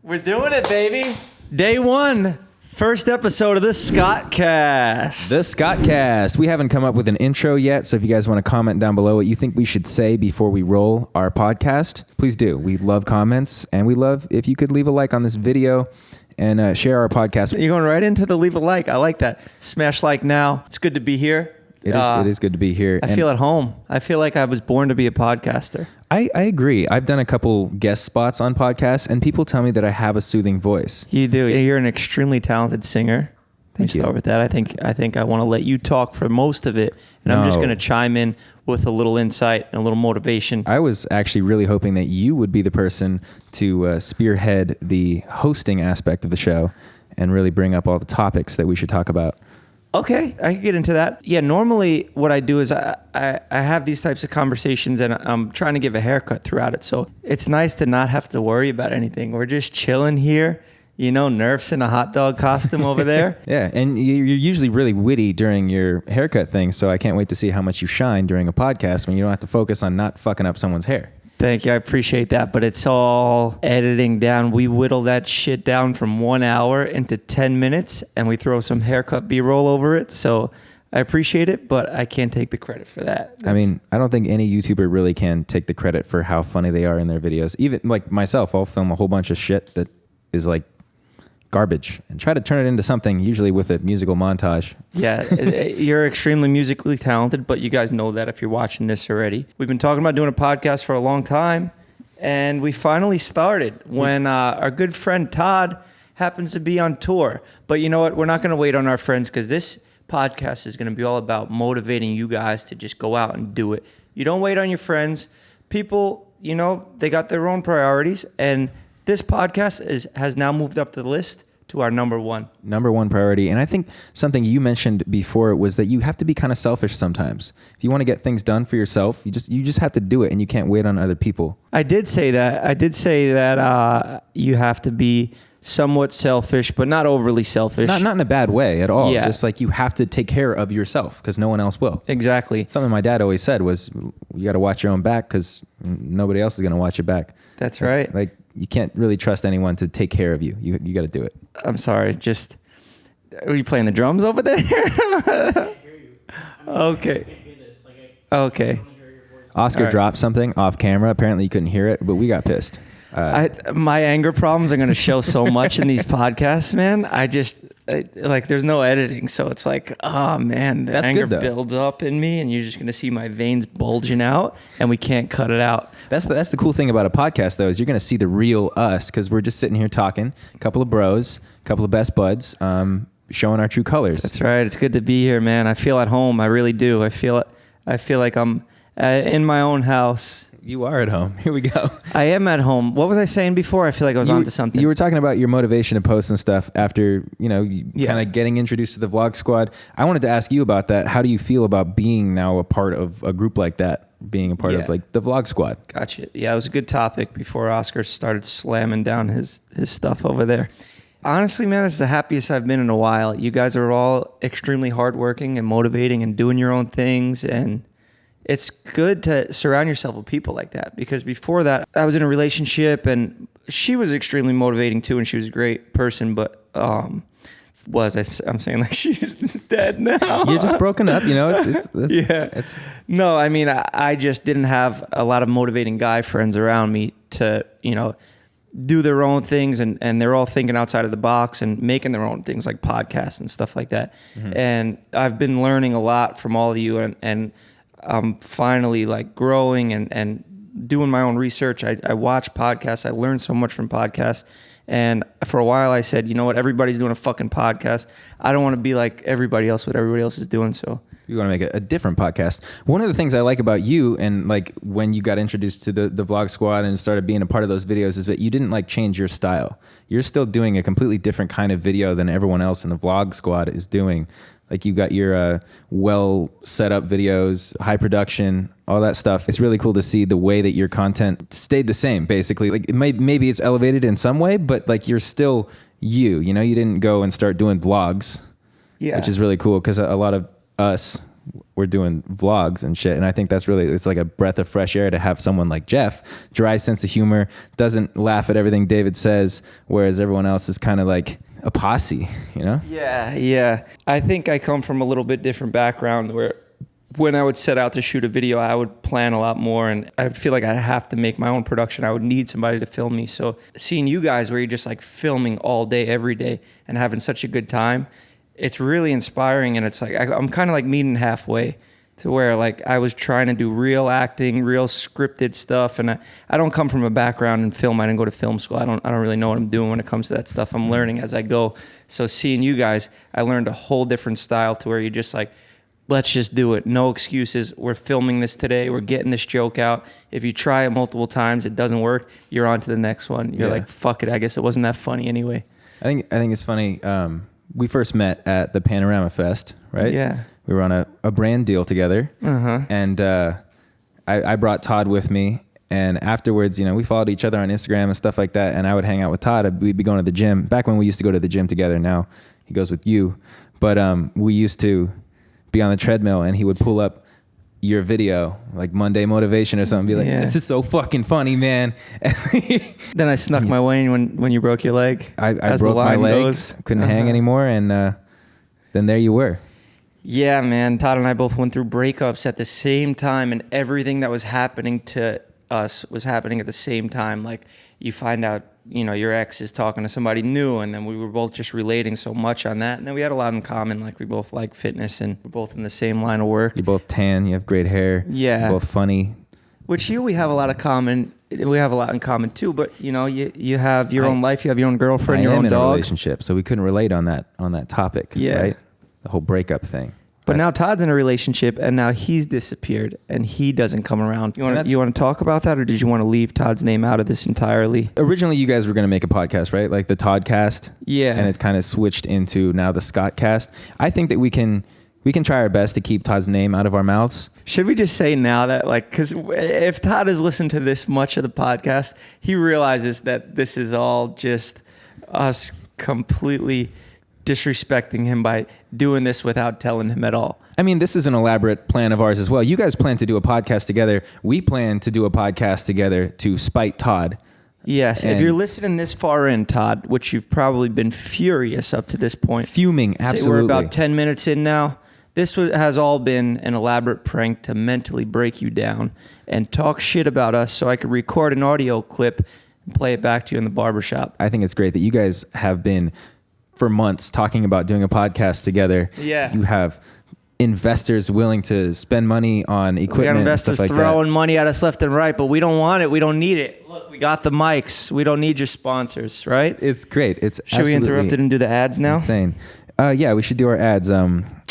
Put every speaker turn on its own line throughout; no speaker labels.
We're doing it, baby. Day one. First episode of the Skotcast.
The Skotcast. We haven't come up with an intro yet, so if you guys want to comment down below what you think we should say before we roll our podcast, please do. We love comments, and we love if you could leave a like on this video and share our podcast.
You're going right into the leave a like. I like that. Smash like now. It's good to be here.
It is good to be here.
I feel at home. I feel like I was born to be a podcaster.
I agree. I've done a couple guest spots on podcasts, and people tell me that I have a soothing voice.
You do. You're an extremely talented singer.
Thank you.
Start with that. I think I want to let you talk for most of it, and I'm just going to chime in with a little insight and a little motivation.
I was actually really hoping that you would be the person to spearhead the hosting aspect of the show and really bring up all the topics that we should talk about.
Okay, I can get into that. Yeah, normally what I do is I have these types of conversations and I'm trying to give a haircut throughout it. So it's nice to not have to worry about anything. We're just chilling here. You know, Nerf's in a hot dog costume over there.
Yeah, and you're usually really witty during your haircut thing, so I can't wait to see how much you shine during a podcast when you don't have to focus on not fucking up someone's hair.
Thank you. I appreciate that. But it's all editing down. We whittle that shit down from 1 hour into 10 minutes and we throw some haircut B-roll over it. So I appreciate it, but I can't take the credit for that.
I mean, I don't think any YouTuber really can take the credit for how funny they are in their videos. Even like myself, I'll film a whole bunch of shit that is like garbage and try to turn it into something, usually with a musical montage.
Yeah, you're extremely musically talented, but you guys know that if you're watching this already. We've been talking about doing a podcast for a long time, and we finally started when our good friend Todd happens to be on tour. But you know what? We're not going to wait on our friends because this podcast is going to be all about motivating you guys to just go out and do it. You don't wait on your friends. People, you know, they got their own priorities, and this podcast has now moved up the list to our number one
priority. And I think something you mentioned before was that you have to be kind of selfish sometimes. If you want to get things done for yourself, you just have to do it, and you can't wait on other people.
I did say that you have to be somewhat selfish, but not overly selfish.
Not in a bad way at all.
Yeah.
Just like you have to take care of yourself because no one else will.
Exactly.
Something my dad always said was, you got to watch your own back because nobody else is going to watch your back.
That's right.
Like you can't really trust anyone to take care of you. You got to do it.
I'm sorry. Are you playing the drums over there?
I can't hear you.
Okay.
I can't hear this.
Okay.
Oscar dropped something off camera. Apparently you couldn't hear it, but we got pissed.
My anger problems are going to show so much in these podcasts, man. There's no editing. So it's like, oh man, the
That's
anger
good, though.
builds up in me and you're just going to see my veins bulging out and we can't cut it out.
That's the cool thing about a podcast, though, is you're going to see the real us because we're just sitting here talking, a couple of bros, a couple of best buds, showing our true colors.
That's right. It's good to be here, man. I feel at home. I really do. I feel like I'm in my own house.
You are at home. Here we go.
I am at home. What was I saying before? I feel like I was onto something.
You were talking about your motivation to post and stuff after, kind of getting introduced to the Vlog Squad. I wanted to ask you about that. How do you feel about being now a part of a group like that, being a part of like the Vlog Squad?
Gotcha. Yeah, it was a good topic before Oscar started slamming down his stuff over there. Honestly, man, this is the happiest I've been in a while. You guys are all extremely hardworking and motivating and doing your own things, and it's good to surround yourself with people like that because before that, I was in a relationship and she was extremely motivating too, and she was a great person, but I'm saying like she's dead now.
You're just broken up,
No, I mean, I just didn't have a lot of motivating guy friends around me to, do their own things and they're all thinking outside of the box and making their own things like podcasts and stuff like that. Mm-hmm. And I've been learning a lot from all of you and I'm finally like growing and doing my own research. I watch podcasts. I learn so much from podcasts. And for a while I said, you know what? Everybody's doing a fucking podcast. I don't want to be like everybody else, what everybody else is doing. So
you want to make a different podcast. One of the things I like about you and like when you got introduced to the Vlog Squad and started being a part of those videos is that you didn't like change your style. You're still doing a completely different kind of video than everyone else in the Vlog Squad is doing. Like you got your well set up videos, high production, all that stuff. It's really cool to see the way that your content stayed the same, basically. Like maybe it's elevated in some way, but like you're still you. You didn't go and start doing vlogs, which is really cool because a lot of us we're doing vlogs and shit. And I think that's really, it's like a breath of fresh air to have someone like Jeff, dry sense of humor, doesn't laugh at everything David says, whereas everyone else is kind of like a posse, you know?
Yeah. I think I come from a little bit different background where when I would set out to shoot a video, I would plan a lot more, and I feel like I'd have to make my own production. I would need somebody to film me. So seeing you guys where you're just like filming all day, every day, and having such a good time, it's really inspiring. And it's like, I'm kind of like meeting halfway to where like I was trying to do real acting, real scripted stuff. And I don't come from a background in film. I didn't go to film school. I don't really know what I'm doing when it comes to that stuff. I'm learning as I go. So seeing you guys, I learned a whole different style to where you just like, let's just do it. No excuses. We're filming this today. We're getting this joke out. If you try it multiple times, it doesn't work, you're on to the next one. You're like, fuck it. I guess it wasn't that funny anyway.
I think it's funny. We first met at the Panorama Fest, right?
Yeah.
We were on a brand deal together. And I brought Todd with me. And afterwards, we followed each other on Instagram and stuff like that. And I would hang out with Todd. We'd be going to the gym. Back when we used to go to the gym together. Now he goes with you. But we used to be on the treadmill, and he would pull up your video, like Monday Motivation or something, be like, this is so fucking funny, man.
Then I snuck my way in when you broke your leg.
I broke my leg, couldn't hang anymore, and then there you were.
Yeah, man. Todd and I both went through breakups at the same time, and everything that was happening to us was happening at the same time. Like, you find out, your ex is talking to somebody new, and then we were both just relating so much on that. And then we had a lot in common. Like, we both like fitness, and we're both in the same line of work.
You're both tan. You have great hair.
Yeah.
You're both funny.
Which we have a lot of common. We have a lot in common too. But you have your own life. You have your own girlfriend. Your own dog.
I am in a relationship, so we couldn't relate on that topic.
Yeah.
Right. The whole breakup thing.
But now Todd's in a relationship, and now he's disappeared, and he doesn't come around. You want to talk about that, or did you want to leave Todd's name out of this entirely?
Originally, you guys were going to make a podcast, right? Like the Toddcast.
Yeah.
And it kind of switched into now the Skotcast. I think that we can try our best to keep Todd's name out of our mouths.
Should we just say now that, because if Todd has listened to this much of the podcast, he realizes that this is all just us completely disrespecting him by doing this without telling him at all.
I mean, this is an elaborate plan of ours as well. You guys plan to do a podcast together. We plan to do a podcast together to spite Todd.
Yes. If you're listening this far in, Todd, which you've probably been furious up to this point.
Fuming, absolutely.
We're about 10 minutes in now. This has all been an elaborate prank to mentally break you down and talk shit about us so I could record an audio clip and play it back to you in the barbershop.
I think it's great that you guys have been for months talking about doing a podcast together.
Yeah.
You have investors willing to spend money on equipment.
We got
and
investors
stuff like
throwing money at us left and right, but we don't want it. We don't need it. Look, we got the mics. We don't need your sponsors, right?
It's great. It's
Should we interrupt it and do the ads now?
Insane. Yeah, we should do our ads.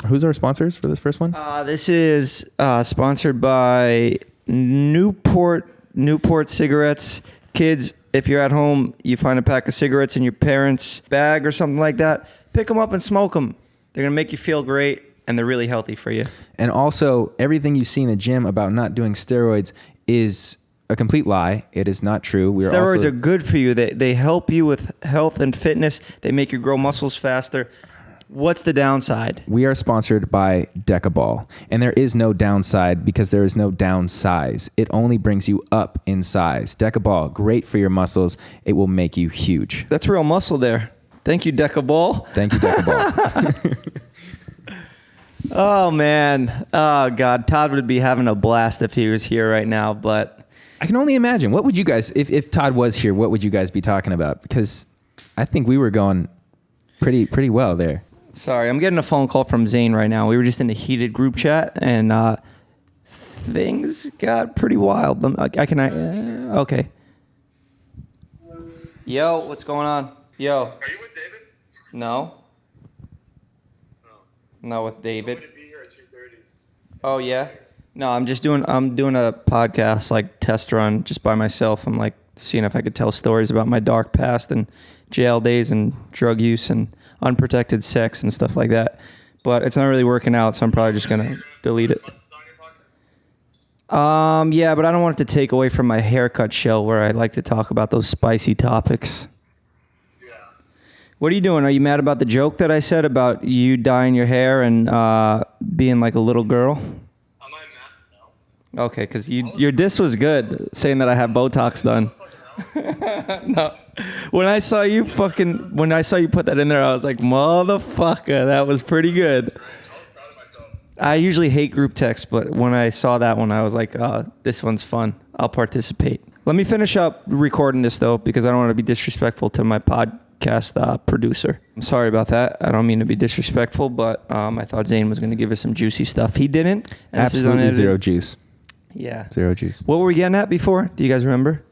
Who's our sponsors for this first one?
This is sponsored by Newport cigarettes. Kids, if you're at home, you find a pack of cigarettes in your parents' bag or something like that, pick them up and smoke them. They're going to make you feel great, and they're really healthy for you.
And also, everything you see in the gym about not doing steroids is a complete lie. It is not true.
Steroids are good for you. They help you with health and fitness. They make you grow muscles faster. What's the downside?
We are sponsored by Decaball, and there is no downside because there is no downsize. It only brings you up in size. Decaball, great for your muscles. It will make you huge.
That's real muscle there. Thank you, Decaball.
Thank you, Decaball.
Oh, man. Oh, God. Todd would be having a blast if he was here right now, but
I can only imagine. What would you guys, if Todd was here, what would you guys be talking about? Because I think we were going pretty well there.
Sorry, I'm getting a phone call from Zane right now. We were just in a heated group chat, and things got pretty wild. Okay. Yo, what's going on? Yo.
Are you with David?
No.
No.
Not with David.
Somebody be here at 2:30.
Oh yeah. No, I'm doing a podcast, like test run, just by myself. I'm like seeing if I could tell stories about my dark past and jail days and drug use and unprotected sex and stuff like that. But it's not really working out, so I'm probably just gonna delete it. Yeah, but I don't want it to take away from my haircut show where I like to talk about those spicy topics.
Yeah.
What are you doing? Are you mad about the joke that I said about you dyeing your hair and being like a little girl?
Am I mad? No.
Okay, because your diss was good, saying that I have Botox done. No. When I saw you put that in there, I was like, motherfucker, that was pretty good.
I was proud of myself.
I usually hate group text, but when I saw that one, I was like, this one's fun. I'll participate. Let me finish up recording this, though, because I don't want to be disrespectful to my podcast producer. I'm sorry about that. I don't mean to be disrespectful, but I thought Zane was going to give us some juicy stuff. He didn't. And this is
Absolutely
unedited.
zero juice.
Yeah.
Zero juice.
What were we getting at before? Do you guys remember?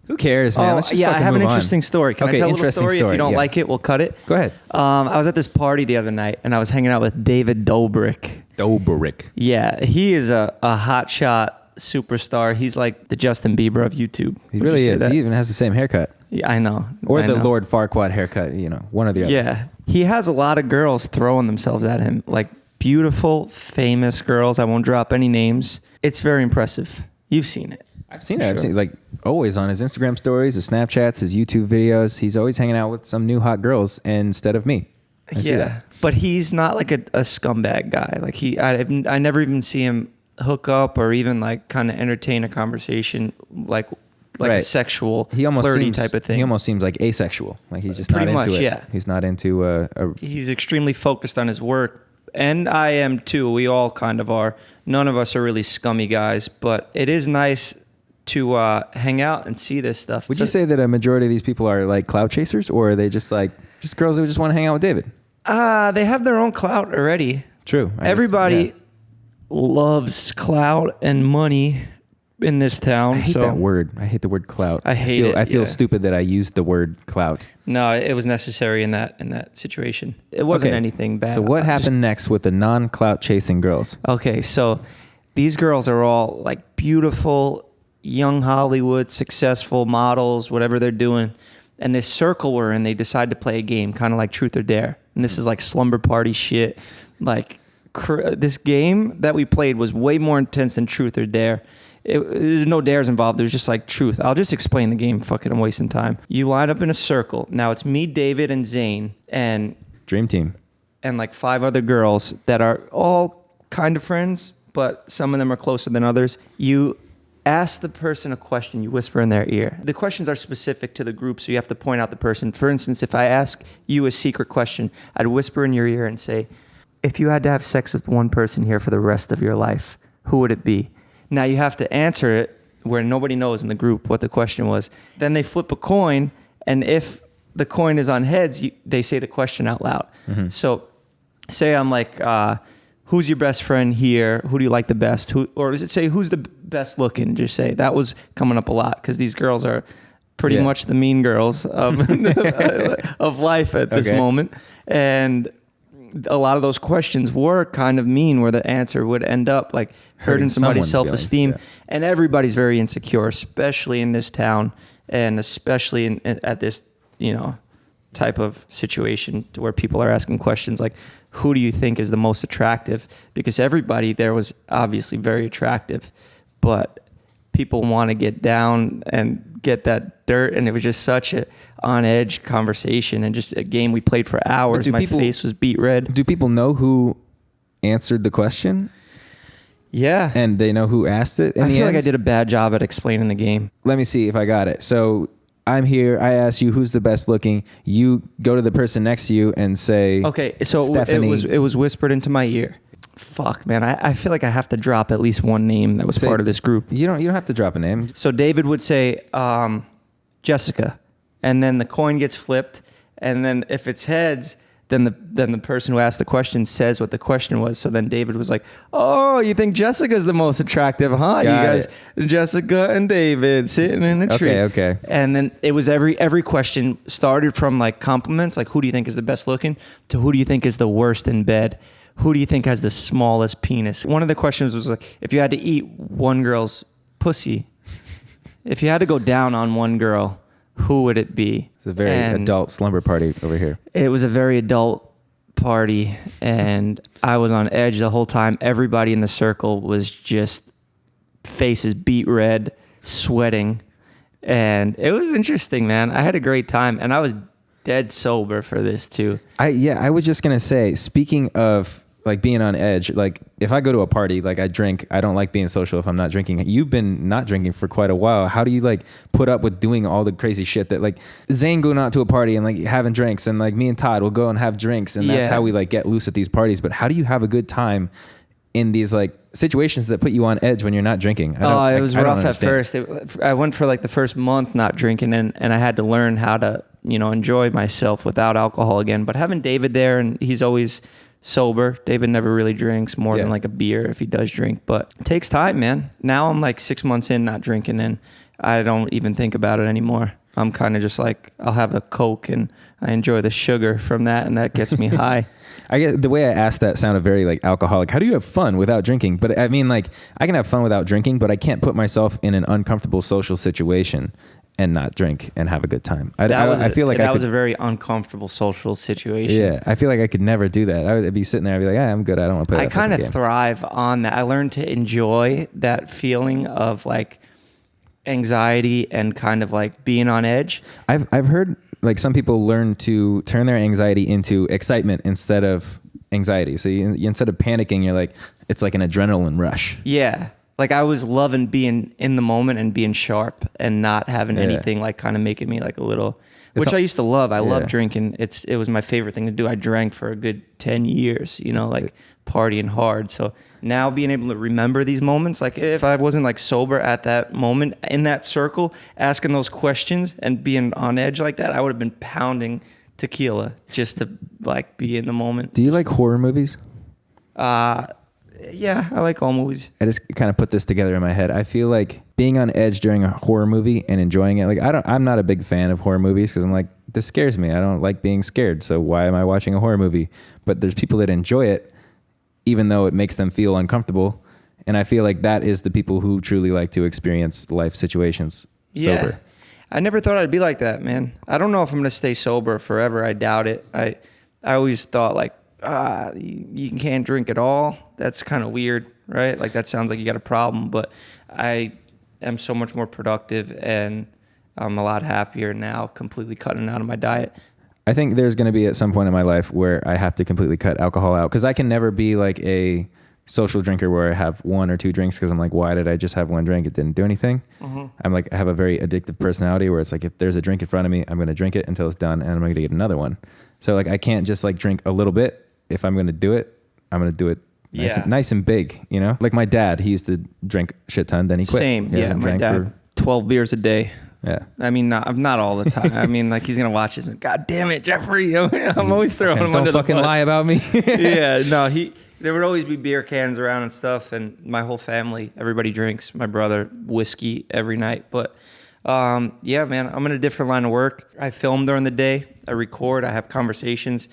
Who cares, man? Let's just
I
fucking
have an
move on.
interesting story. Can
Okay,
I tell a little
interesting
story? If you don't
yeah.
like it, we'll cut it.
Go ahead.
I was at this party the other night, and I was hanging out with David Dobrik.
Dobrik.
Yeah, he is a hotshot superstar. He's like the Justin Bieber of YouTube.
He
Would you
really
say
is.
that?
He even has the same haircut.
Yeah, I know.
Or
I
the
know.
Lord Farquaad haircut, one or the other.
Yeah, he has a lot of girls throwing themselves at him, like beautiful, famous girls. I won't drop any names. It's very impressive. You've seen it.
I've seen it.
Sure.
I've seen like always on his Instagram stories, his Snapchats, his YouTube videos. He's always hanging out with some new hot girls instead of me. I see that.
But he's not like a scumbag guy. Like I never even see him hook up or even like kind of entertain a conversation like a
Right.
sexual,
He almost
flirty
seems,
type of thing.
He almost seems like asexual. Like he's just
Pretty
not into
much,
it.
yeah.
He's not into
He's extremely focused on his work, and I am too. We all kind of are. None of us are really scummy guys, but it is nice to hang out and see this stuff.
Would you say that a majority of these people are like clout chasers, or are they just girls who just want to hang out with David?
They have their own clout already.
True.
Everybody loves clout and money in this town.
I hate that word. I hate the word clout.
I hate it,
I feel
yeah.
stupid that I used the word clout.
No, it was necessary in that situation. It wasn't
Okay.
anything bad.
So what
I just-
happened next with the non-clout chasing girls?
Okay, so these girls are all like beautiful, young Hollywood, successful models, whatever they're doing. And this circle we're in, they decide to play a game, kind of like Truth or Dare. And this is like slumber party shit. Like this game that we played was way more intense than Truth or Dare. There's no dares involved. There's just like truth. I'll just explain the game. Fuck it, I'm wasting time. You line up in a circle. Now it's me, David, and Zane, and
Dream team.
like 5 other girls that are all kind of friends, but some of them are closer than others. You ask the person a question, you whisper in their ear. The questions are specific to the group, so you have to point out the person. For instance, if I ask you a secret question, I'd whisper in your ear and say, if you had to have sex with one person here for the rest of your life, who would it be? Now you have to answer it where nobody knows in the group what the question was. Then they flip a coin, and if the coin is on heads, they say the question out loud.
Mm-hmm.
So say I'm like, who's your best friend here? Who do you like the best? Or does it say who's the best looking? Just say that was coming up a lot because these girls are pretty much the mean girls of of life at this moment, and a lot of those questions were kind of mean, where the answer would end up like hurting somebody's
someone's
self-esteem,
feelings,
and everybody's very insecure, especially in this town, and especially at this type of situation where people are asking questions like, who do you think is the most attractive? Because everybody there was obviously very attractive, but people want to get down and get that dirt. And it was just such a on edge conversation and just a game we played for hours. My face was beat red.
Do people know who answered the question?
Yeah.
And they know who asked it?
I feel like I did a bad job at explaining the game.
Let me see if I got it. So I'm here. I ask you who's the best looking. You go to the person next to you and say,
okay, so
Stephanie.
it was whispered into my ear. Fuck, man. I feel like I have to drop at least one name that was part of this group.
You don't have to drop a name.
So David would say, Jessica. And then the coin gets flipped. And then if it's heads, then the person who asked the question says what the question was. So then David was like, oh, you think Jessica's the most attractive, huh? You guys, Jessica and David sitting in a tree.
Okay.
And then it was every question started from like compliments, like who do you think is the best looking, to who do you think is the worst in bed? Who do you think has the smallest penis? One of the questions was like, if you had to eat one girl's pussy, if you had to go down on one girl, who would it be?
It's a very adult slumber party over here.
It was a very adult party, and I was on edge the whole time. Everybody in the circle was just faces beat red, sweating, and it was interesting, man. I had a great time, and I was dead sober for this too.
I was just gonna say, speaking of like being on edge, like if I go to a party, like I drink, I don't like being social if I'm not drinking. You've been not drinking for quite a while. How do you like put up with doing all the crazy shit that like Zane going out to a party and like having drinks, and like me and Todd will go and have drinks, and that's how we like get loose at these parties. But how do you have a good time in these like situations that put you on edge when you're not drinking?
It was rough at first. I went for like the first month not drinking, and I had to learn how to, enjoy myself without alcohol again. But having David there, and he's always sober. David never really drinks more than like a beer if he does drink, but it takes time, man. Now I'm like 6 months in not drinking, and I don't even think about it anymore. I'm kind of just like, I'll have a Coke and I enjoy the sugar from that, and that gets me high.
I guess the way I asked that sounded very like alcoholic. How do you have fun without drinking? But I mean, like, I can have fun without drinking, but I can't put myself in an uncomfortable social situation and not drink and have a good time. I feel like
that was a very uncomfortable social situation.
Yeah, I feel like I could never do that. I would be sitting there, I'd be like, I'm good. I don't want to play that
I kind of
game.
thrive on that. I learned to enjoy that feeling of like anxiety and kind of like being on edge.
I've heard like some people learn to turn their anxiety into excitement instead of anxiety. So you instead of panicking, you're like, it's like an adrenaline rush.
Yeah. Like I was loving being in the moment and being sharp and not having anything like kind of making me like a little, which I used to love. I love drinking. It was my favorite thing to do. I drank for a good 10 years, like partying hard. So now being able to remember these moments, like if I wasn't like sober at that moment in that circle, asking those questions and being on edge like that, I would have been pounding tequila just to like be in the moment.
Do you like horror movies?
Yeah, I like all movies.
I just kind of put this together in my head. I feel like being on edge during a horror movie and enjoying it. Like I'm not a big fan of horror movies because I'm like, this scares me. I don't like being scared. So why am I watching a horror movie? But there's people that enjoy it, even though it makes them feel uncomfortable. And I feel like that is the people who truly like to experience life situations sober.
I never thought I'd be like that, man. I don't know if I'm going to stay sober forever. I doubt it. I always thought like, you can't drink at all. That's kind of weird, right? Like that sounds like you got a problem, but I am so much more productive and I'm a lot happier now, completely cutting out of my diet.
I think there's going to be at some point in my life where I have to completely cut alcohol out because I can never be like a social drinker where I have one or two drinks because I'm like, why did I just have one drink? It didn't do anything. Mm-hmm. I'm like, I have a very addictive personality where it's like, if there's a drink in front of me, I'm going to drink it until it's done and I'm going to get another one. So like, I can't just like drink a little bit. If I'm going to do it, I'm going to do it nice and big, Like my dad, he used to drink a shit ton, then he quit.
Same,
he
my dad, 12 beers a day.
Yeah.
I mean, not all the time. I mean, like he's going to watch this and, God damn it, Jeffrey. I'm always throwing him under the bus.
Don't fucking lie about me.
Yeah, no, there would always be beer cans around and stuff. And my whole family, everybody drinks. My brother, whiskey every night. But yeah, man, I'm in a different line of work. I film during the day. I record. I have conversations,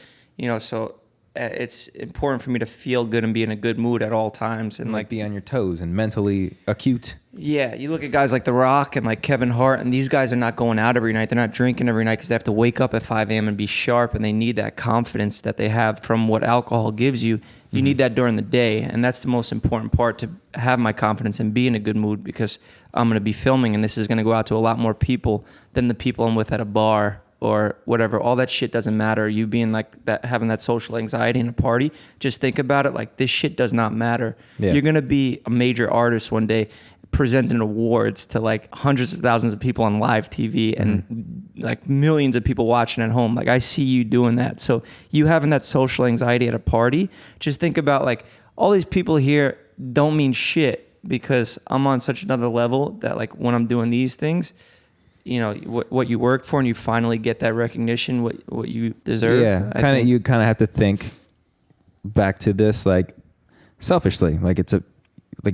so it's important for me to feel good and be in a good mood at all times and like
be on your toes and mentally acute.
Yeah, you look at guys like The Rock and like Kevin Hart, and these guys are not going out every night. They're not drinking every night because they have to wake up at 5 a.m. and be sharp, and they need that confidence that they have from what alcohol gives you. You need that during the day, and that's the most important part, to have my confidence and be in a good mood, because I'm going to be filming, and this is going to go out to a lot more people than the people I'm with at a bar or whatever. All that shit doesn't matter. You being like that, having that social anxiety in a party, just think about it like this shit does not matter. Yeah. You're going to be a major artist one day, presenting awards to like hundreds of thousands of people on live TV and like millions of people watching at home. Like I see you doing that. So you having that social anxiety at a party, just think about like all these people here don't mean shit, because I'm on such another level that like when I'm doing these things, what you worked for, and you finally get that recognition, what you deserve.
Yeah, you kind of have to think back to this like selfishly, like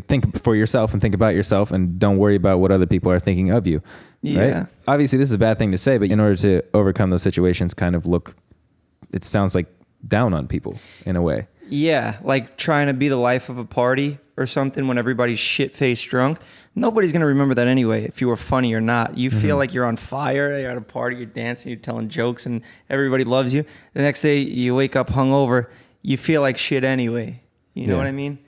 think for yourself and think about yourself, and don't worry about what other people are thinking of you.
Yeah.
Right? Obviously, this is a bad thing to say, but in order to overcome those situations, it sounds like down on people in a way.
Yeah, like trying to be the life of a party or something when everybody's shit-faced drunk. Nobody's going to remember that anyway, if you were funny or not. You feel like you're on fire, you're at a party, you're dancing, you're telling jokes, and everybody loves you. The next day, you wake up hungover, you feel like shit anyway. You know what I mean?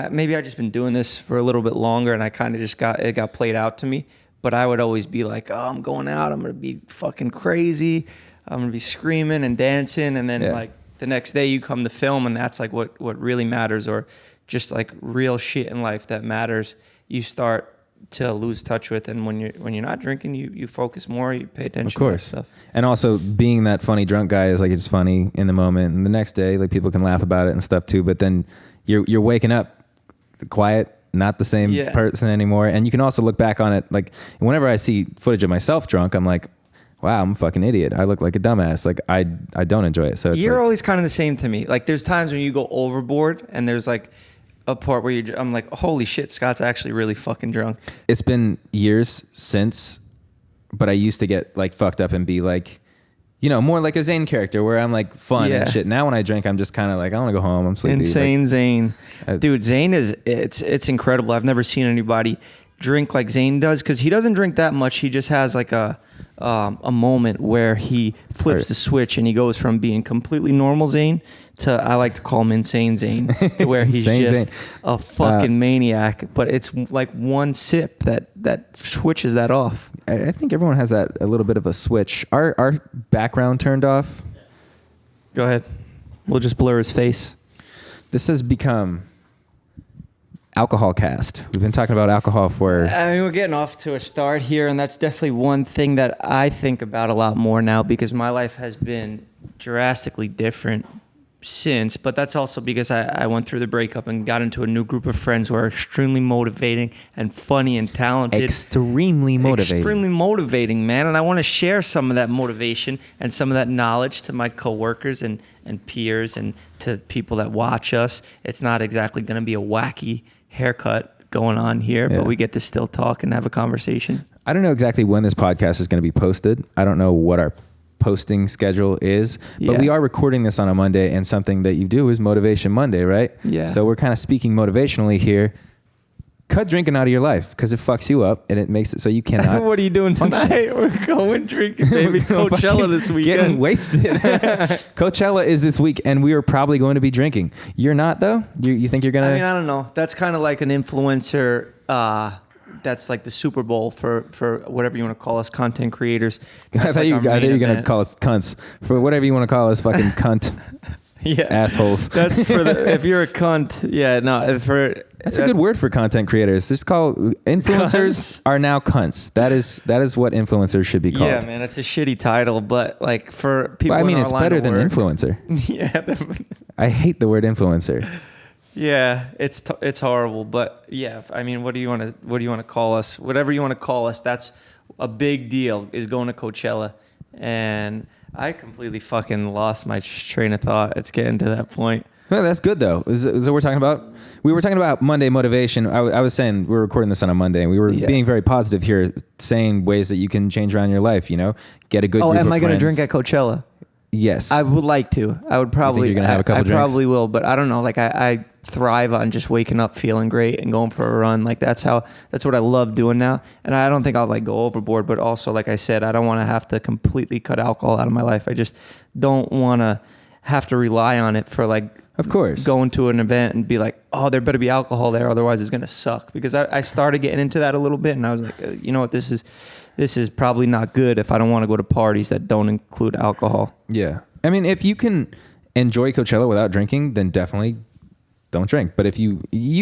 Maybe I've just been doing this for a little bit longer, and I kind of just got played out to me. but I would always be like, oh, I'm going out. I'm going to be fucking crazy. I'm going to be screaming and dancing. And then like the next day you come to film and that's like what really matters, or just like real shit in life that matters. You start to lose touch with. And when you're not drinking, you focus more, you pay attention to that stuff.
And also being that funny drunk guy is like, it's funny in the moment. And the next day, like people can laugh about it and stuff too. But then you're waking up quiet, not the same person anymore. And you can also look back on it. Like whenever I see footage of myself drunk, I'm like, wow, I'm a fucking idiot. I look like a dumbass. Like I don't enjoy it. So it's
you're
like,
always kind of the same to me. Like there's times when you go overboard and there's like a part where I'm like, holy shit, Scott's actually really fucking drunk.
it's been years since, but I used to get like fucked up and be like, you know, more like a Zane character where I'm like fun and shit. Now when I drink, I'm just kind of like, I want to go home. I'm sleepy.
Insane
like,
Zane. Dude, Zane it's incredible. I've never seen anybody drink like Zane does, because he doesn't drink that much. He just has like a moment where he flips the switch and he goes from being completely normal Zane to, I like to call him insane Zane, to where he's just a fucking maniac. But it's like one sip that switches that off.
I think everyone has that a little bit of a switch. Our background turned off.
Go ahead. We'll just blur his face.
This has become alcohol cast. We've been talking about alcohol for...
I mean, we're getting off to a start here, and that's definitely one thing that I think about a lot more now, because my life has been drastically different since, but that's also because I went through the breakup and got into a new group of friends who are extremely motivating and funny and talented.
Extremely
motivating, man. And I want to share some of that motivation and some of that knowledge to my coworkers and peers and to people that watch us. It's not exactly going to be a wacky haircut going on here, but we get to still talk and have a conversation.
I don't know exactly when this podcast is going to be posted. I don't know what our posting schedule is, but we are recording this on a Monday, and something that you do is Motivation Monday, right?
Yeah.
So we're kind of speaking motivationally here. Cut drinking out of your life, because it fucks you up and it makes it so you cannot.
What are you doing tonight? We're going drinking, baby. Coachella this weekend.
Getting wasted. Coachella is this week, and we are probably going to be drinking. You're not, though? You think you're going to?
I mean, I don't know. That's kind of like an influencer. That's like the Super Bowl for whatever you want to call us, content creators.
I thought you were going to call us cunts. For whatever you want to call us, fucking cunt. Assholes.
That's for if you're a cunt. Yeah, no.
That's a good word for content creators. Just call influencers
cunts.
Are now cunts. That is what influencers should be called.
Yeah, man, it's a shitty title, but like for people,
I mean, it's better than influencer.
Yeah,
I hate the word influencer.
yeah, it's horrible, but yeah, I mean, what do you want to call us? Whatever you want to call us, that's a big deal. Is going to Coachella, and I completely fucking lost my train of thought. It's getting to that point.
Well, that's good though. Is what we're talking about? We were talking about Monday motivation. I was saying we're recording this on a Monday, and we were being very positive here, saying ways that you can change around your life. You know, get a good.
Oh,
group
am
of
I going to
friends.
drink at Coachella?
Yes,
I would like to. I would probably.
you're gonna have a couple
I
drinks?
probably will, but I don't know. Like I thrive on just waking up feeling great and going for a run. Like that's what I love doing now. And I don't think I'll like go overboard, but also like I said, I don't want to have to completely cut alcohol out of my life. I just don't want to have to rely on it for like.
Of course.
Going to an event and be like, oh, there better be alcohol there, otherwise it's gonna suck. Because I started getting into that a little bit, and I was like, you know what, this is probably not good if I don't want to go to parties that don't include alcohol.
Yeah. I mean, if you can enjoy Coachella without drinking, then definitely don't drink. But if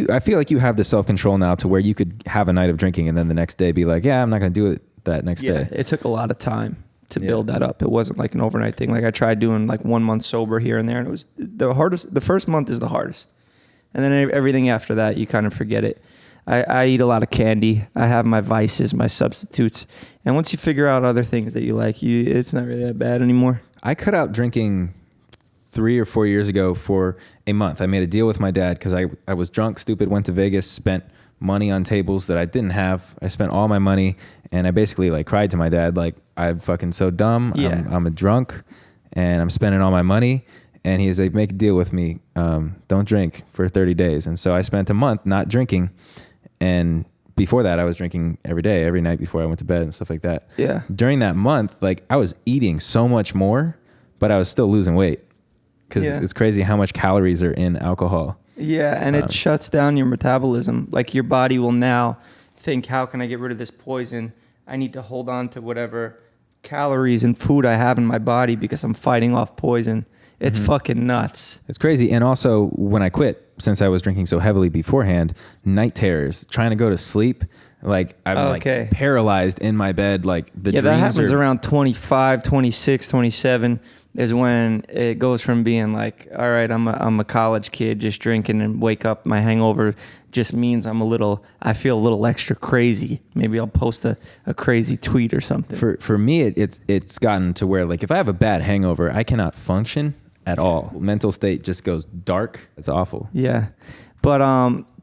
I feel like you have the self-control now to where you could have a night of drinking and then the next day be like, yeah, I'm not going to do it that next day.
It took a lot of time to build that up. It wasn't like an overnight thing. Like I tried doing like 1 month sober here and there, and it was the hardest. The first month is the hardest. And then everything after that, you kind of forget it. I eat a lot of candy. I have my vices, my substitutes. And once you figure out other things that you like, it's not really that bad anymore.
I cut out drinking 3 or 4 years ago for a month. I made a deal with my dad because I was drunk, stupid, went to Vegas, spent money on tables that I didn't have. I spent all my money, and I basically like cried to my dad like, I'm fucking so dumb.
Yeah.
I'm a drunk, and I'm spending all my money. And he's like, make a deal with me. Don't drink for 30 days. And so I spent a month not drinking. And before that, I was drinking every day, every night before I went to bed and stuff like that.
Yeah.
During that month, like I was eating so much more, but I was still losing weight because it's crazy how much calories are in alcohol.
Yeah, and it shuts down your metabolism. Like your body will now think, how can I get rid of this poison? I need to hold on to whatever calories and food I have in my body because I'm fighting off poison. It's fucking nuts.
It's crazy. And also, when I quit, since I was drinking so heavily beforehand, night terrors, trying to go to sleep, like I'm like paralyzed in my bed. Like the dreams
that happens around 25, 26, 27 is when it goes from being like, all right, I'm a college kid just drinking and wake up. My hangover just means I feel a little extra crazy. Maybe I'll post a crazy tweet or something.
For me, it's gotten to where like if I have a bad hangover, I cannot function at all. Mental state just goes dark. It's awful.
Yeah. But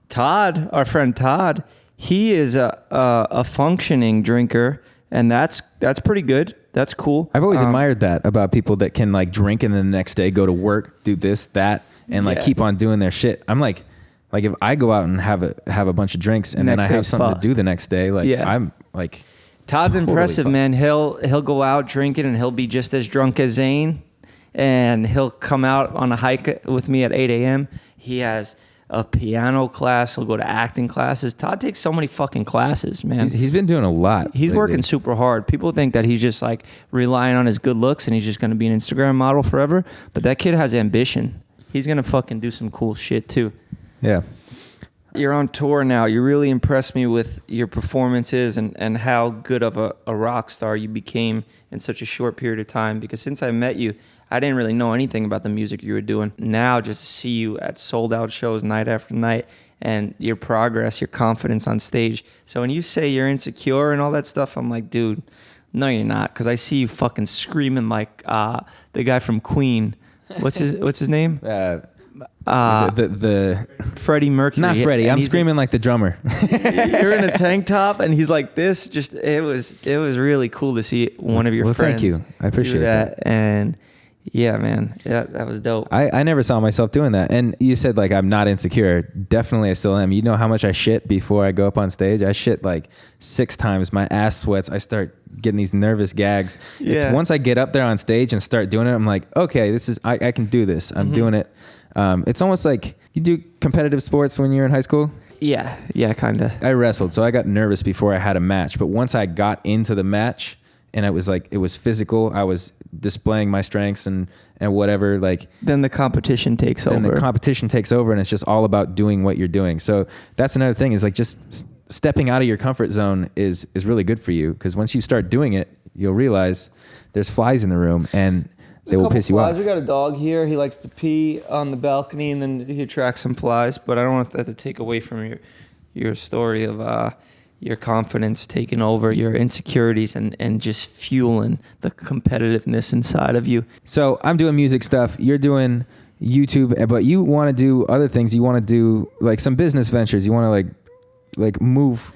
Todd, our friend Todd, he is a functioning drinker, and that's pretty good. That's cool.
I've always admired that about people that can like drink and then the next day go to work, do this, that, and like keep on doing their shit. I'm like if I go out and have a bunch of drinks and then I have something to do the next day, like I'm like
Todd's
totally
impressive,
fun.
man. He'll go out drinking and he'll be just as drunk as Zane, and he'll come out on a hike with me at 8 a.m. He has a piano class. He'll go to acting classes. Todd takes so many fucking classes, man.
He's been doing a lot.
He's
lately.
working super hard. People think that he's just like relying on his good looks and he's just going to be an Instagram model forever. But that kid has ambition. He's going to fucking do some cool shit too.
Yeah.
You're on tour now. You really impressed me with your performances and how good of a rock star you became in such a short period of time. Because since I met you, I didn't really know anything about the music you were doing. Now, just to see you at sold out shows night after night and your progress, your confidence on stage. So when you say you're insecure and all that stuff, I'm like, dude, no, you're not. Because I see you fucking screaming like the guy from Queen. What's his name?
The
Freddie Mercury.
not Freddie. I'm screaming like the drummer.
You're in a tank top and he's like this. Just it was really cool to see one of your friends.
Thank you. I appreciate that.
And yeah, man, that was dope.
I never saw myself doing that. And you said like I'm not insecure. Definitely I still am. You know how much I shit before I go up on stage? I shit like 6 times. My ass sweats. I start getting these nervous gags.
Yeah.
It's once I get up there on stage and start doing it, I'm like, okay, this is I can do this. I'm doing it. It's almost like you do competitive sports when you're in high school.
Yeah, kind of.
I wrestled, so I got nervous before I had a match. But once I got into the match and it was physical, I was displaying my strengths and whatever, like
Then the competition takes over.
and the competition takes over and it's just all about doing what you're doing. So that's another thing is like just stepping out of your comfort zone is really good for you, because once you start doing it, you'll realize there's flies in the room and they will piss you off.
We got a dog here. He likes to pee on the balcony and then he attracts some flies. But I don't want that to take away from your story of your confidence taking over, your insecurities, and just fueling the competitiveness inside of you.
So I'm doing music stuff. You're doing YouTube, but you want to do other things. You want to do like some business ventures. You want to like move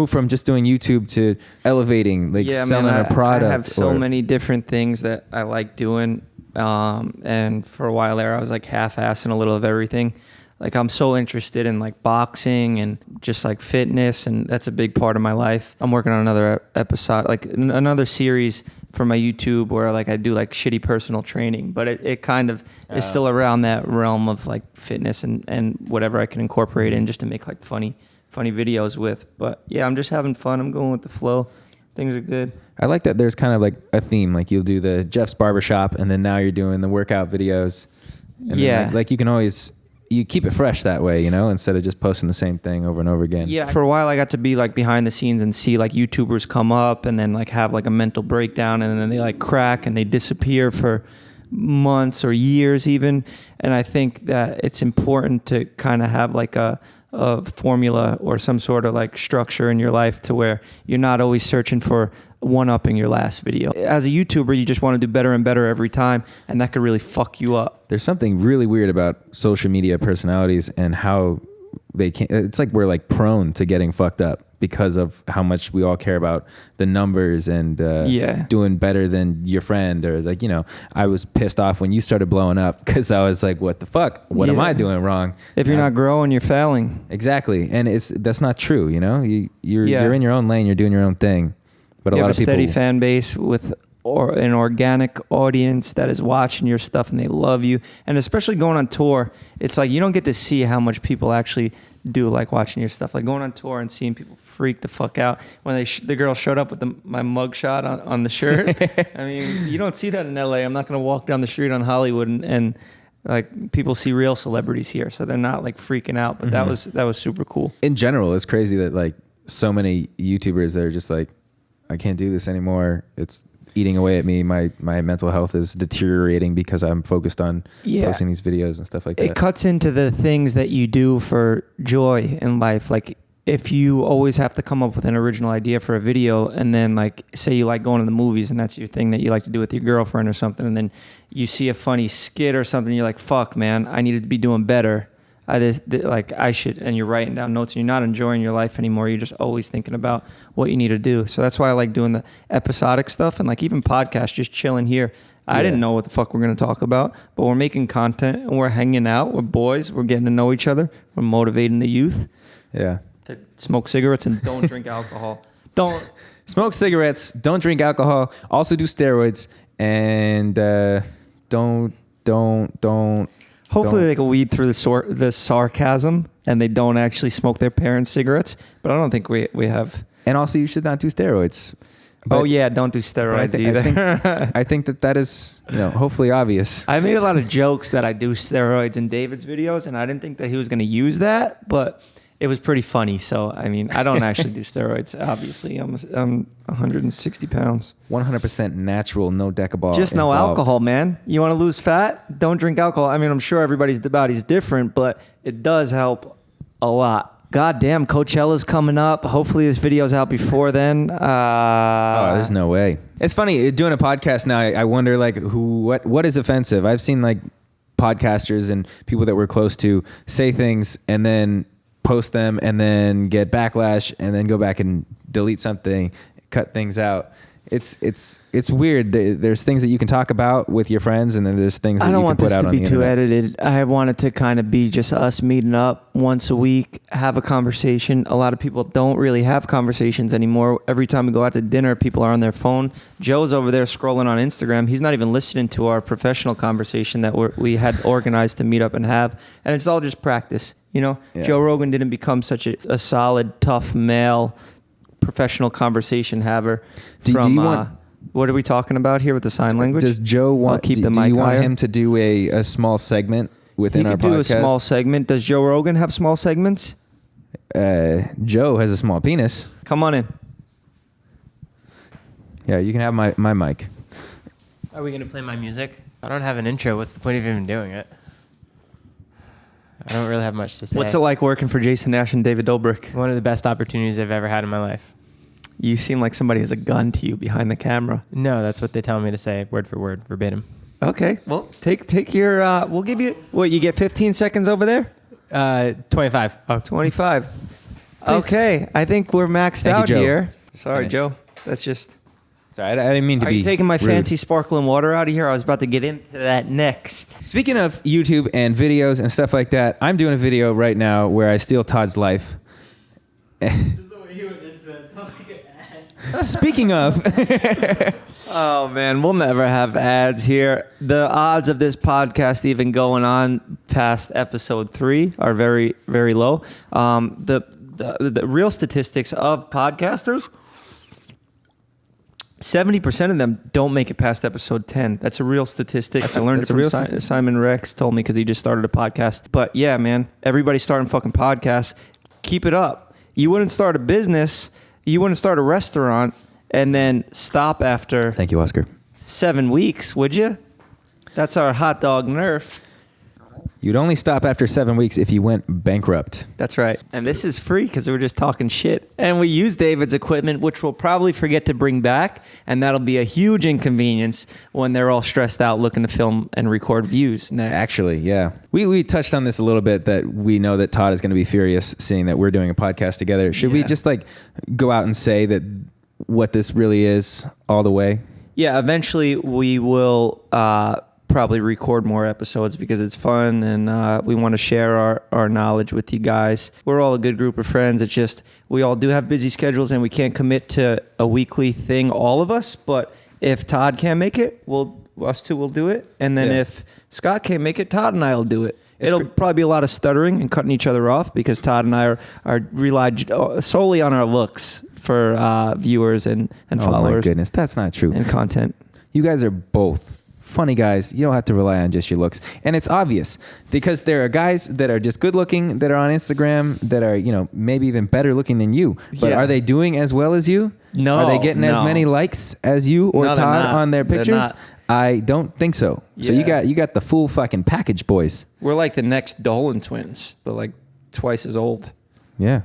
from just doing YouTube to elevating, like selling a product.
I have so many different things that I like doing. And for a while there, I was like half-assing a little of everything. Like I'm so interested in like boxing and just like fitness, and that's a big part of my life. I'm working on another episode, like another series for my YouTube where like I do like shitty personal training, but it kind of is still around that realm of like fitness and whatever I can incorporate in just to make like funny videos with. But yeah, I'm just having fun. I'm going with the flow. Things are good.
I like that there's kind of like a theme. Like you'll do the Jeff's Barbershop, and then now you're doing the workout videos. And then like you can always, you keep it fresh that way, you know, instead of just posting the same thing over and over again.
Yeah. For a while, I got to be like behind the scenes and see like YouTubers come up and then like have like a mental breakdown, and then they like crack and they disappear for months or years even. And I think that it's important to kind of have like a formula or some sort of like structure in your life to where you're not always searching for one-upping your last video. As a YouTuber, you just want to do better and better every time, and that could really fuck you up.
There's something really weird about social media personalities and how they can. It's like we're like prone to getting fucked up because of how much we all care about the numbers and doing better than your friend, or like, you know, I was pissed off when you started blowing up because I was like, what the fuck? What am I doing wrong?
If you're not growing, you're failing.
Exactly. And that's not true. You know, you're in your own lane, you're doing your own thing. But a lot of people,
steady fan base with an organic audience that is watching your stuff and they love you. And especially going on tour, it's like you don't get to see how much people actually do like watching your stuff. Like going on tour and seeing people freaked the fuck out when the girl showed up with my mugshot on the shirt. I mean, you don't see that in LA. I'm not going to walk down the street on Hollywood and like people see real celebrities here, so they're not like freaking out. But that was super cool.
In general, it's crazy that like so many YouTubers that are just like, I can't do this anymore. It's eating away at me. My mental health is deteriorating because I'm focused on posting these videos and stuff like that.
It cuts into the things that you do for joy in life. Like if you always have to come up with an original idea for a video, and then like say you like going to the movies and that's your thing that you like to do with your girlfriend or something, and then you see a funny skit or something, you're like, fuck man, I needed to be doing better. I should, and you're writing down notes and you're not enjoying your life anymore. You're just always thinking about what you need to do. So that's why I like doing the episodic stuff, and like even podcasts, just chilling here. I didn't know what the fuck we're going to talk about, but we're making content and we're hanging out. We're boys. We're getting to know each other. We're motivating the youth.
Yeah.
To smoke cigarettes and don't drink alcohol. Don't
smoke cigarettes. Don't drink alcohol. Also do steroids, and don't.
Hopefully they can weed through the sarcasm and they don't actually smoke their parents' cigarettes. But I don't think we have.
And also you should not do steroids. But,
don't do steroids
either. I think that is, hopefully obvious.
I made a lot of jokes that I do steroids in David's videos, and I didn't think that he was going to use that, but it was pretty funny. So, I mean, I don't actually do steroids, obviously. I'm 160 pounds.
100% natural, no decabol.
Just no
involved.
alcohol, man. You want to lose fat? Don't drink alcohol. I mean, I'm sure everybody's body's different, but it does help a lot. God damn, Coachella's coming up. Hopefully this video's out before then.
There's no way. It's funny, doing a podcast now, I wonder like what is offensive? I've seen like podcasters and people that we're close to say things and then post them and then get backlash and then go back and delete something, cut things out. It's weird. There's things that you can talk about with your friends, and then there's things that you can put out on the internet. I don't want this to be too
edited. I want it to kind of be just us meeting up once a week, have a conversation. A lot of people don't really have conversations anymore. Every time we go out to dinner, people are on their phone. Joe's over there scrolling on Instagram. He's not even listening to our professional conversation that we had organized to meet up and have. And it's all just practice. Yeah. Joe Rogan didn't become such a solid, tough male professional conversation haver. What are we talking about here with the sign language?
Does Joe want
keep the
do
mic
you want
higher?
him to do a small segment within our podcast?
He could do a small segment. Does Joe Rogan have small segments?
Joe has a small penis.
Come on in.
Yeah, you can have my mic.
Are we going to play my music? I don't have an intro. What's the point of even doing it? I don't really have much to say.
What's it like working for Jason Nash and David Dobrik?
One of the best opportunities I've ever had in my life.
You seem like somebody has a gun to you behind the camera.
No, that's what they tell me to say, word for word, verbatim.
Okay, well, take your, we'll give you, you get 15 seconds over there?
25. Oh,
25.
Please.
Okay, I think we're maxed
Thank you,
out
Joe.
here. Sorry,
Finish.
Joe. That's just...
Sorry, I didn't mean to
Are
be
you taking my
rude.
fancy sparkling water out of here? I was about to get into that next.
Speaking of YouTube and videos and stuff like that, I'm doing a video right now where I steal Todd's life. Speaking of...
Oh, man, we'll never have ads here. The odds of this podcast even going on past episode 3 are very, very low. The real statistics of podcasters... 70% of them don't make it past episode 10. That's a real statistic. I learned it from Simon Rex told me because he just started a podcast. But yeah, man, everybody's starting fucking podcasts. Keep it up. You wouldn't start a business. You wouldn't start a restaurant and then stop after
Thank you, Oscar.
7 weeks, would you? That's our hot dog nerf.
You'd only stop after 7 weeks if you went bankrupt.
That's right. And this is free because we're just talking shit. And we use David's equipment, which we'll probably forget to bring back. And that'll be a huge inconvenience when they're all stressed out looking to film and record views next.
Actually, yeah. We touched on this a little bit, that we know that Todd is going to be furious seeing that we're doing a podcast together. Should we just like go out and say that what this really is all the way?
Yeah, eventually we will probably record more episodes because it's fun and we want to share our knowledge with you guys. We're all a good group of friends. It's just we all do have busy schedules and we can't commit to a weekly thing, all of us. But if Todd can't make it, us two will do it. And then if Scott can't make it, Todd and I will do it. It'll probably be a lot of stuttering and cutting each other off because Todd and I are relied solely on our looks for viewers and followers.
Oh my goodness, that's not true.
And content.
You guys are both funny guys. You don't have to rely on just your looks. And it's obvious because there are guys that are just good looking that are on Instagram that are, maybe even better looking than you. But are they doing as well as you?
No.
Are they getting as many likes as you or Todd on their pictures? I don't think so. So you got the full fucking package, boys.
We're like the next Dolan twins, but like twice as old.
Yeah.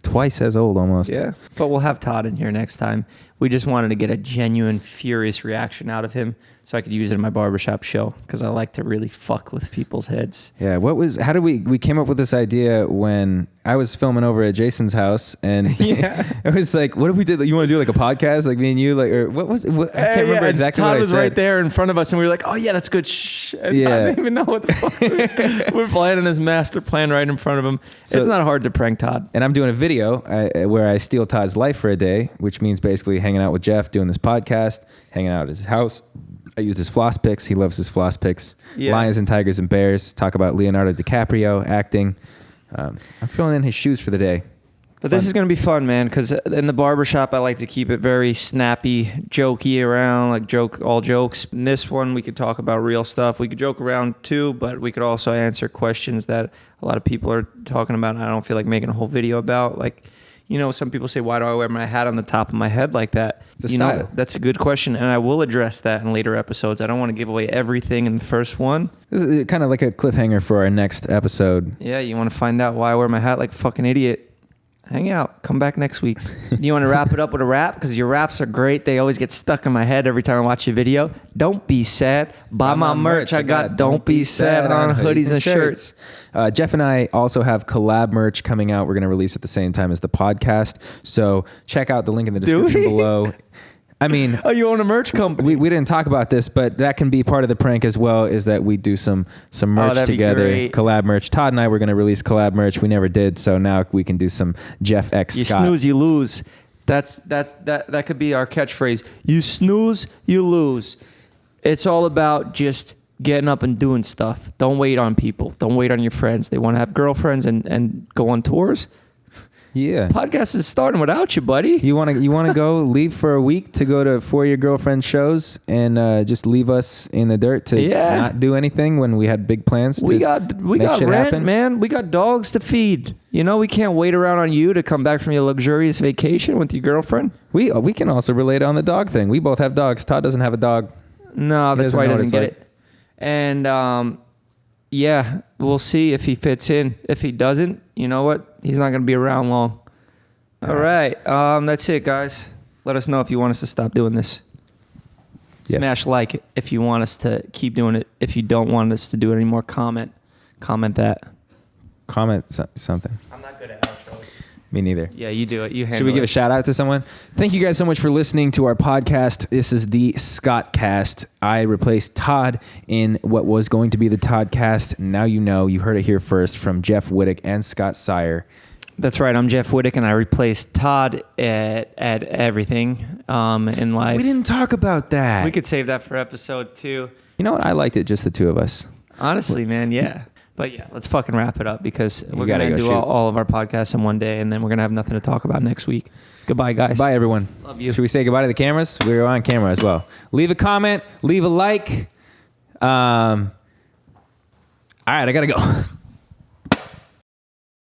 Twice as old almost.
Yeah. But we'll have Todd in here next time. We just wanted to get a genuine, furious reaction out of him so I could use it in my barbershop show because I like to really fuck with people's heads.
Yeah. How did we came up with this idea when I was filming over at Jason's house and it was like, what if we did, you want to do like a podcast, like me and you, like, or what was it? I can't remember exactly
Todd
what I
was
said.
right there in front of us and we were like, oh yeah, that's good. Shh. And I didn't even know what the fuck. We're planning this master plan right in front of him. So, it's not hard to prank Todd.
And I'm doing a video where I steal Todd's life for a day, which means basically hanging out with Jeff, doing this podcast, hanging out at his house. I used his floss picks. He loves his floss picks. Yeah. Lions and Tigers and Bears. Talk about Leonardo DiCaprio acting. I'm filling in his shoes for the day.
But this is going to be fun, man, because in the barbershop, I like to keep it very snappy, jokey around, like all jokes. In this one, we could talk about real stuff. We could joke around too, but we could also answer questions that a lot of people are talking about and I don't feel like making a whole video about. Like, some people say, why do I wear my hat on the top of my head like that?
It's a style.
That's a good question, and I will address that in later episodes. I don't want to give away everything in the first one.
This is kind of like a cliffhanger for our next episode.
Yeah, you want to find out why I wear my hat like a fucking idiot? Hang out. Come back next week. You want to wrap it up with a rap? Because your raps are great. They always get stuck in my head every time I watch a video. Don't be sad. Buy my merch. I got Don't Be Sad on hoodies and shirts.
Jeff and I also have collab merch coming out. We're going to release at the same time as the podcast. So check out the link in the description below. I mean,
you own a merch company.
We didn't talk about this, but that can be part of the prank as well, is that we do some merch together, collab merch. Todd and I were going to release collab merch. We never did, so now we can do some Jeff X
You
Scott.
snooze, you lose. That could be our catchphrase. You snooze, you lose. It's all about just getting up and doing stuff. Don't wait on people. Don't wait on your friends. They want to have girlfriends and go on tours.
Yeah.
Podcast is starting without you, buddy.
You want to go leave for a week to go to 4 of your girlfriend's shows and just leave us in the dirt to not do anything when we had big plans
we got rent,
happen?
Man. We got dogs to feed. We can't wait around on you to come back from your luxurious vacation with your girlfriend.
We can also relate on the dog thing. We both have dogs. Todd doesn't have a dog.
No, that's why he doesn't get it. And we'll see if he fits in. If he doesn't, you know what? He's not going to be around long. All right. That's it, guys. Let us know if you want us to stop doing this.
Yes.
Smash like if you want us to keep doing it. If you don't want us to do it anymore, comment that.
Comment something.
I'm not good at outros.
Me neither.
Yeah, you do it. You handle it.
Should we give a shout out to someone? Thank you guys so much for listening to our podcast. This is the Skotcast. I replaced Todd in what was going to be the Toddcast. Now you heard it here first from Jeff Wittick and Scott Sire.
That's right. I'm Jeff Wittick, and I replaced Todd at everything in life.
We didn't talk about that.
We could save that for episode 2.
You know what? I liked it, just the two of us.
Honestly, man, yeah. But yeah, let's fucking wrap it up because we're going to do all of our podcasts in one day, and then we're going to have nothing to talk about next week. Goodbye, guys.
Bye, everyone.
Love you.
Should we say goodbye to the cameras? We're on camera as well. Leave a comment. Leave a like. All right, I got to go.